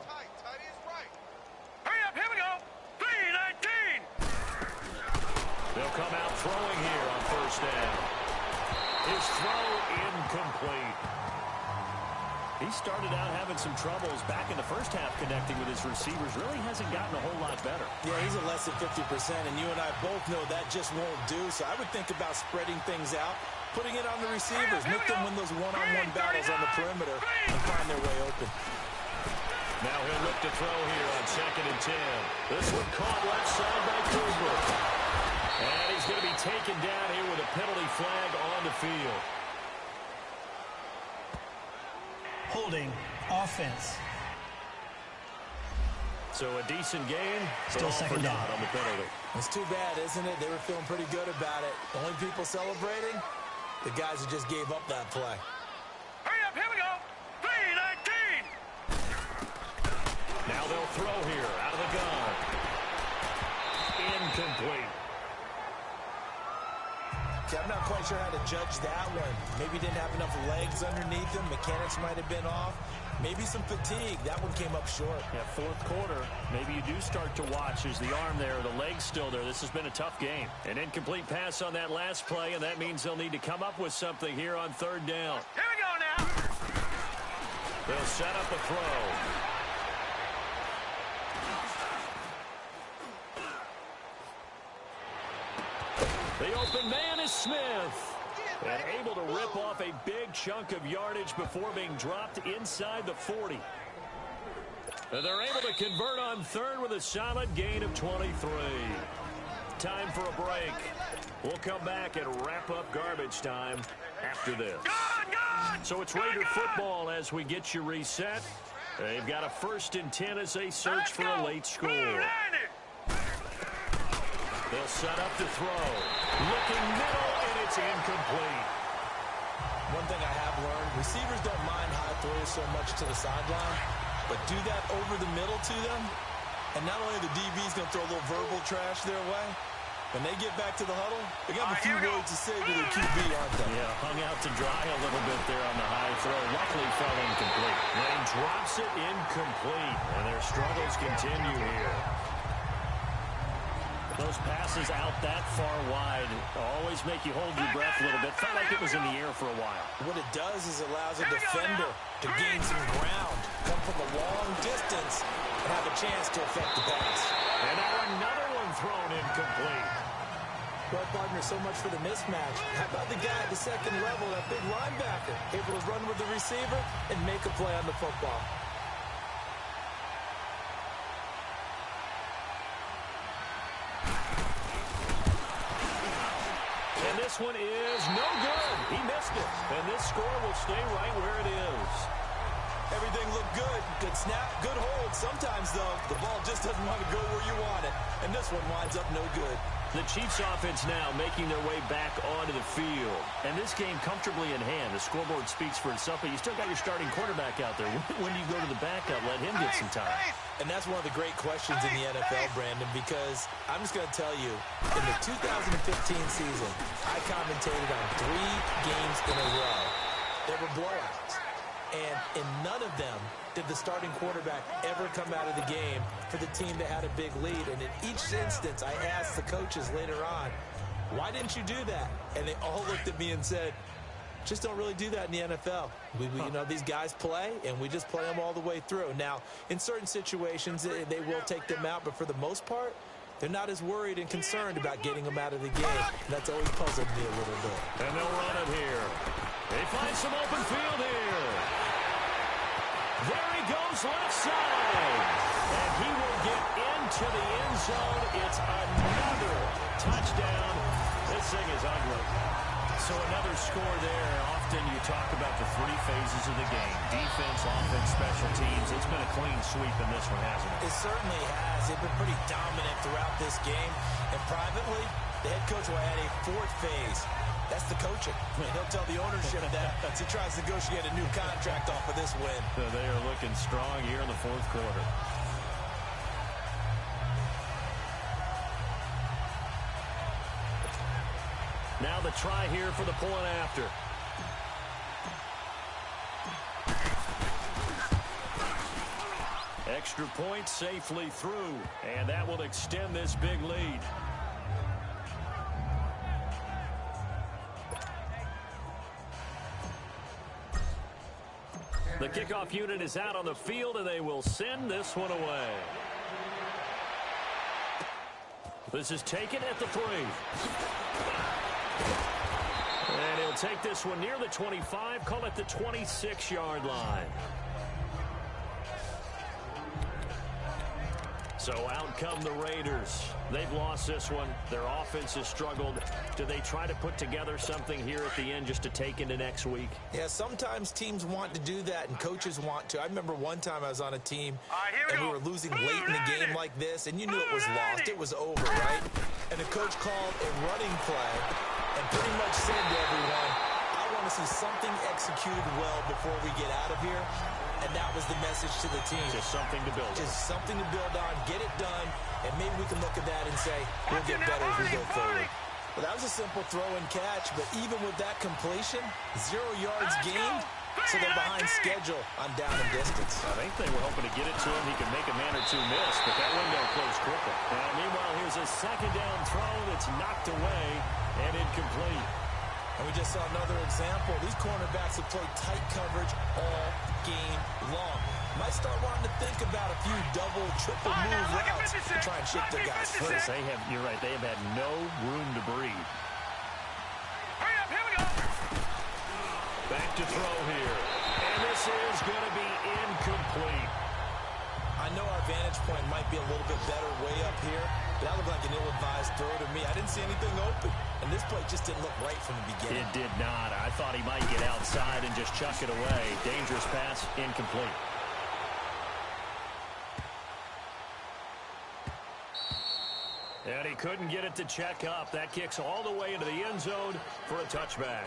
Hurry up, here we go. 3-19. They'll come out throwing here on 1st down. His throw incomplete. He started out having some troubles back in the first half connecting with his receivers. Really hasn't gotten a whole lot better. Yeah, he's at less than 50%, and you and I both know that just won't do. So I would think about spreading things out, putting it on the receivers, make them win those one-on-one battles on the perimeter, and find their way open. Now he'll look to throw here on 2nd and 10. This one caught left side by Cooper. And he's going to be taken down here with a penalty flag on the field. Holding offense. So a decent game. Still second down on the penalty. It's too bad, isn't it? They were feeling pretty good about it. The only people celebrating, the guys who just gave up that play. Hurry up, here we go. 3-19. Now they'll throw here out of the gun. Incomplete. See, I'm not quite sure how to judge that one. Maybe didn't have enough legs underneath him. Mechanics might have been off. Maybe some fatigue. That one came up short. Yeah, 4th quarter. Maybe you do start to watch as the arm there, the leg's still there. This has been a tough game. An incomplete pass on that last play, and that means they'll need to come up with something here on 3rd down. Here we go now. They'll set up a throw. The open man is Smith. And able to rip off a big chunk of yardage before being dropped inside the 40. And they're able to convert on 3rd with a solid gain of 23. Time for a break. We'll come back and wrap up garbage time after this. So it's Raider football as we get you reset. They've got a 1st and 10 as they search for a late score. They'll set up to throw. Looking middle, and it's incomplete. One thing I have learned, receivers don't mind high throws so much to the sideline, but do that over the middle to them, and not only the DB's going to throw a little verbal trash their way, when they get back to the huddle, they got a few words to say to their QB, aren't they? Yeah, hung out to dry a little bit there on the high throw. Luckily fell incomplete. And he drops it incomplete, and their struggles continue here. Those passes out that far wide always make you hold your breath a little bit. Felt like it was in the air for a while. What it does is it allows a defender to gain some ground, come from a long distance, and have a chance to affect the pass. And now another one thrown incomplete. Well, partner, so much for the mismatch. How about the guy at the second level, that big linebacker, able to run with the receiver and make a play on the football? this one is no good. He missed it. And this score will stay right where it is. Everything looked good. Good snap, good hold. Sometimes, though, the ball just doesn't want to go where you want it. And this one winds up no good. The Chiefs offense now making their way back onto the field. And this game comfortably in hand. The scoreboard speaks for itself, but you still got your starting quarterback out there. When do you go to the backup, let him get some time? And that's one of the great questions in the NFL, Brandon, because I'm just going to tell you, in the 2015 season, I commentated on 3 games in a row. There were blowouts. And in none of them did the starting quarterback ever come out of the game for the team that had a big lead. And in each instance, I asked the coaches later on, why didn't you do that? And they all looked at me and said, just don't really do that in the NFL. You know, these guys play, and we just play them all the way through. Now, in certain situations, they will take them out, but for the most part, they're not as worried and concerned about getting them out of the game. And that's always puzzled me a little bit. And they'll run it here. They find some open field here. There he goes left side. And he will get into the end zone. It's another touchdown. This thing is ugly. So another score there. Often you talk about the 3 phases of the game. Defense, offense, special teams. It's been a clean sweep in this one, hasn't it? It certainly has. They've been pretty dominant throughout this game. And privately, the head coach will add a 4th phase. That's the coaching. And he'll tell the ownership that as he tries to negotiate a new contract off of this win. So they are looking strong here in the 4th quarter. Now the try here for the point after. Extra point safely through. And that will extend this big lead. The kickoff unit is out on the field, and they will send this one away. This is taken at the 3. And he'll take this one near the 25, call it the 26-yard line. So out come the Raiders. They've lost this one. Their offense has struggled. Do they try to put together something here at the end just to take into next week? Yeah, sometimes teams want to do that and coaches want to. I remember one time I was on a team and we were losing late in the game like this, and you knew it was lost. It was over, right? And the coach called a running play and pretty much said to everyone, I want to see something executed well before we get out of here. And that was the message to the team. Just something to build on. Just something to build on, get it done, and maybe we can look at that and say, we'll get better as we go forward. Well, that was a simple throw and catch, but even with that completion, 0 yards gained, so they're behind schedule on down and distance. I think they were hoping to get it to him. He could make a man or 2 miss, but that window closed quickly. And meanwhile, here's a 2nd down throw that's knocked away and incomplete. And we just saw another example. These cornerbacks have played tight coverage all game long. Might start wanting to think about a few double, triple move routes to try and shake their guys free. You're right, they have had no room to breathe. Hurry up, here we go. Back to throw here. And this is going to be incomplete. I know our vantage point might be a little bit better way up here, but that looked like an ill-advised throw to me. I didn't see anything open, and this play just didn't look right from the beginning. It did not. I thought he might get outside and just chuck it away. Dangerous pass, incomplete. And he couldn't get it to check up. That kicks all the way into the end zone for a touchback.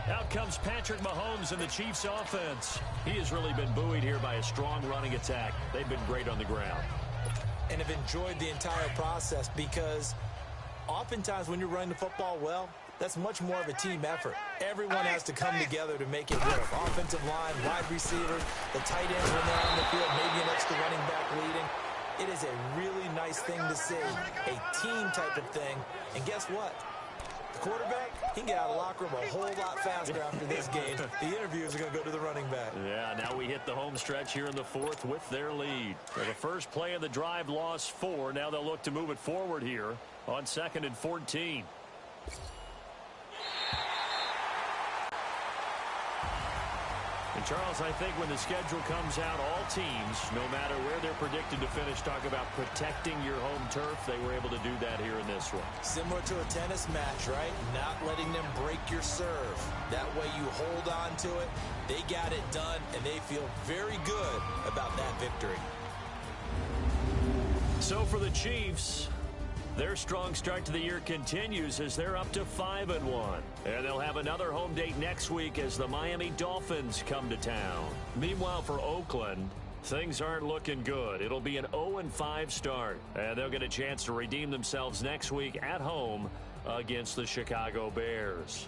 Out comes Patrick Mahomes and the Chiefs offense. He has really been buoyed here by a strong running attack. They've been great on the ground. And have enjoyed the entire process because oftentimes when you're running the football well, that's much more of a team effort. Everyone has to come together to make it work. Offensive line, wide receivers, the tight ends when they're on the field, maybe an extra running back leading. It is a really nice thing to see, a team type of thing. And guess what? The quarterback, he can get out of the locker room a whole lot faster after this game. The interviews are going to go to the running back. Yeah, now we hit the home stretch here in the 4th with their lead. So the first play of the drive lost 4. Now they'll look to move it forward here on 2nd and 14. And, Charles, I think when the schedule comes out, all teams, no matter where they're predicted to finish, talk about protecting your home turf. They were able to do that here in this one. Similar to a tennis match, right? Not letting them break your serve. That way you hold on to it. They got it done, and they feel very good about that victory. So for the Chiefs, their strong start to the year continues as they're up to 5-1. And they'll have another home date next week as the Miami Dolphins come to town. Meanwhile, for Oakland, things aren't looking good. It'll be an 0-5 start. And they'll get a chance to redeem themselves next week at home against the Chicago Bears.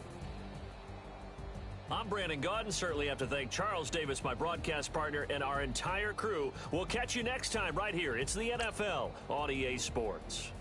I'm Brandon Gaudin. Certainly have to thank Charles Davis, my broadcast partner, and our entire crew. We'll catch you next time right here. It's the NFL on EA Sports.